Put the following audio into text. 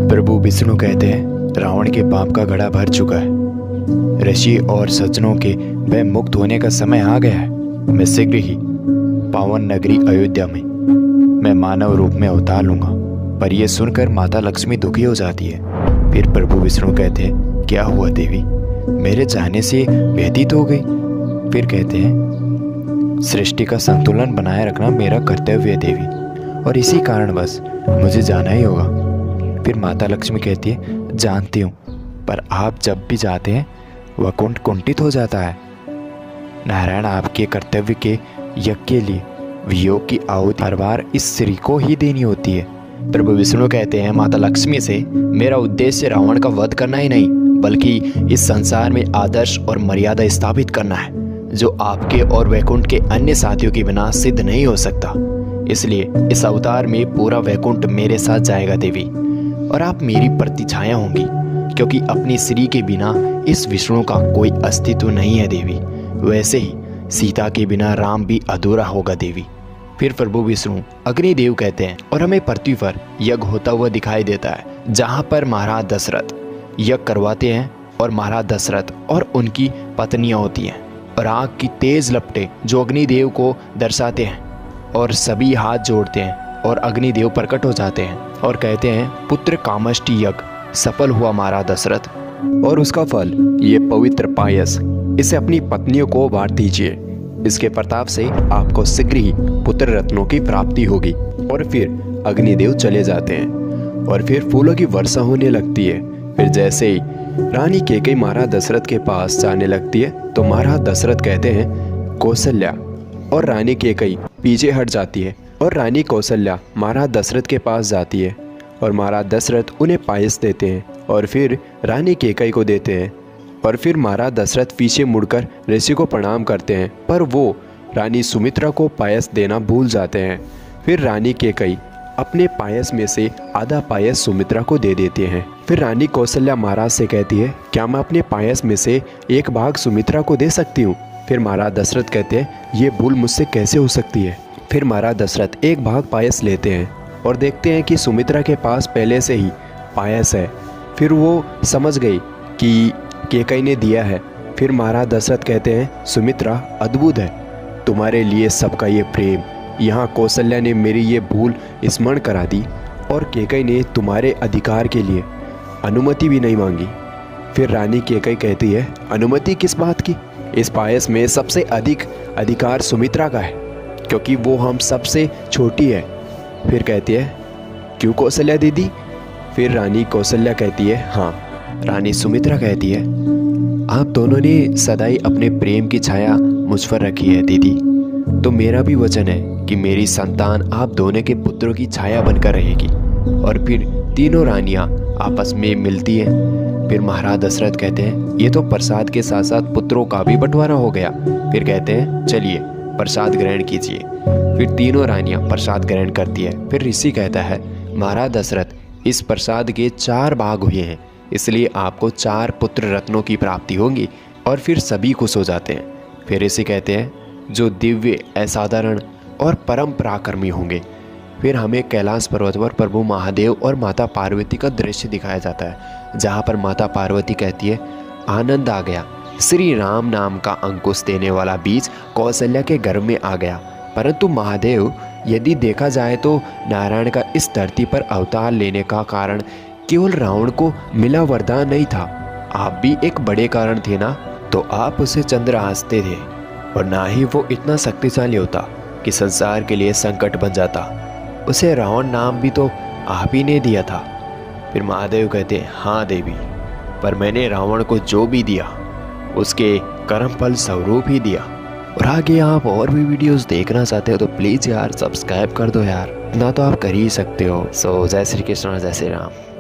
प्रभु विष्णु कहते हैं रावण के पाप का घड़ा भर चुका है। ऋषि और सज्जनों के भय मुक्त होने का समय आ गया है। मैं शीघ्र ही पावन नगरी अयोध्या में मैं मानव रूप में अवतार लूंगा। पर यह सुनकर माता लक्ष्मी दुखी हो जाती है। फिर प्रभु विष्णु कहते हैं क्या हुआ देवी, मेरे जाने से व्यतीत हो गई। फिर कहते हैं सृष्टि का संतुलन बनाए रखना मेरा कर्तव्य है देवी, और इसी कारणवश मुझे जाना ही होगा। फिर माता लक्ष्मी कहती है जानती हूँ, पर आप जब भी जाते हैं वह कुंठ कुंठित हो जाता है। नारायण आपके कर्तव्य के यज्ञ के लिए वियोग की आहुति हर बार इस स्त्री को ही देनी होती है। प्रभु विष्णु कहते हैं माता लक्ष्मी से मेरा उद्देश्य रावण का वध करना ही नहीं, बल्कि इस संसार में आदर्श और मर्यादा स्थापित करना है, जो आपके और वैकुंठ के अन्य साथियों के बिना सिद्ध नहीं हो सकता। इसलिए इस अवतार में पूरा वैकुंठ मेरे साथ जाएगा देवी, और आप मेरी प्रतिछाया होंगी, क्योंकि अपनी श्री के बिना इस विष्णु का कोई अस्तित्व नहीं है देवी। वैसे ही सीता के बिना राम भी अधूरा होगा देवी। फिर प्रभु विष्णु अग्निदेव कहते हैं और हमें पृथ्वी पर यज्ञ होता हुआ दिखाई देता है, जहाँ पर महाराज दशरथ यज्ञ करवाते हैं, और महाराज दशरथ और उनकी पत्नियां होती हैं, और आग की तेज लपटें जो अग्निदेव को दर्शाते हैं, और सभी हाथ जोड़ते हैं और अग्निदेव प्रकट हो जाते हैं और कहते हैं पुत्र कामष्टि यज्ञ सफल हुआ महाराज दशरथ, और उसका फल ये पवित्र पायस, इसे अपनी पत्नियों को बांट दीजिए। इसके प्रताप से आपको शीघ्र ही पुत्र रत्नों की प्राप्ति होगी। और फिर अग्निदेव चले जाते हैं और फिर फूलों की वर्षा होने लगती है। फिर जैसे ही रानी कैकेयी महाराज दशरथ के पास जाने लगती है तो महाराज दशरथ कहते हैं कौशल्या, और रानी कैकेयी पीछे हट जाती है, और रानी कौशल्या महाराज दशरथ के पास जाती है, और महाराज दशरथ उन्हें पायस देते हैं और फिर रानी कैकेयी को देते हैं। और फिर महाराज दशरथ पीछे मुड़कर ऋषि को प्रणाम करते हैं, पर वो रानी सुमित्रा को पायस देना भूल जाते हैं। फिर रानी कैकेयी अपने पायस में से आधा पायस सुमित्रा को दे देते हैं। फिर रानी कौशल्या महाराज से कहती है क्या मैं अपने पायस में से एक भाग सुमित्रा को दे सकती हूँ। फिर महाराज दशरथ कहते हैं ये भूल मुझसे कैसे हो सकती है। फिर महाराज दशरथ एक भाग पायस लेते हैं और देखते हैं कि सुमित्रा के पास पहले से ही पायस है। फिर वो समझ गई कि कैकेयी ने दिया है। फिर महाराज दशरथ कहते हैं सुमित्रा अद्भुत है तुम्हारे लिए सबका ये प्रेम। यहाँ कौशल्या ने मेरी ये भूल स्मरण करा दी, और कैकेयी ने तुम्हारे अधिकार के लिए अनुमति भी नहीं मांगी। फिर रानी कैकेयी कहती है अनुमति किस बात की, इस पायस में सबसे अधिक अधिकार सुमित्रा का है, क्योंकि वो हम सबसे छोटी है। फिर कहती है क्यों कौशल्या दीदी। फिर रानी कौशल्या कहती है हाँ। रानी सुमित्रा कहती है आप दोनों ने सदाई अपने प्रेम की छाया मुझ पर रखी है दीदी, तो मेरा भी वचन है कि मेरी संतान आप दोनों के पुत्रों की छाया बनकर रहेगी। और फिर तीनों रानियां आपस में मिलती हैं। फिर महाराज दशरथ कहते हैं ये तो प्रसाद के साथ साथ पुत्रों का भी बंटवारा हो गया। फिर कहते हैं चलिए प्रसाद ग्रहण कीजिए। फिर तीनों रानियां प्रसाद ग्रहण करती है। फिर ऋषि कहता है महाराज दशरथ इस प्रसाद के 4 भाग हुए हैं, इसलिए आपको 4 पुत्र रत्नों की प्राप्ति होगी। और फिर सभी खुश हो जाते हैं। फिर ऋषि कहते हैं जो दिव्य असाधारण और परम पराक्रमी होंगे। फिर हमें कैलाश पर्वत पर प्रभु महादेव और माता पार्वती का दृश्य दिखाया जाता है, जहाँ पर माता पार्वती कहती है आनंद आ गया, श्री राम नाम का अंकुश देने वाला बीज कौशल्या के गर्भ में आ गया। परंतु महादेव यदि देखा जाए तो नारायण का इस धरती पर अवतार लेने का कारण केवल रावण को मिला वरदान नहीं था, आप भी एक बड़े कारण थे ना। तो आप उसे चंद्र आंसते थे, और ना ही वो इतना शक्तिशाली होता कि संसार के लिए संकट बन जाता। उसे रावण नाम भी तो आप ही ने दिया था। फिर महादेव कहते हाँ देवी, पर मैंने रावण को जो भी दिया उसके कर्म फल स्वरूप ही दिया। और आगे आप और भी वीडियोस देखना चाहते हो तो प्लीज़ यार सब्सक्राइब कर दो यार, ना तो आप कर ही सकते हो। सो जय श्री कृष्ण जय श्री राम।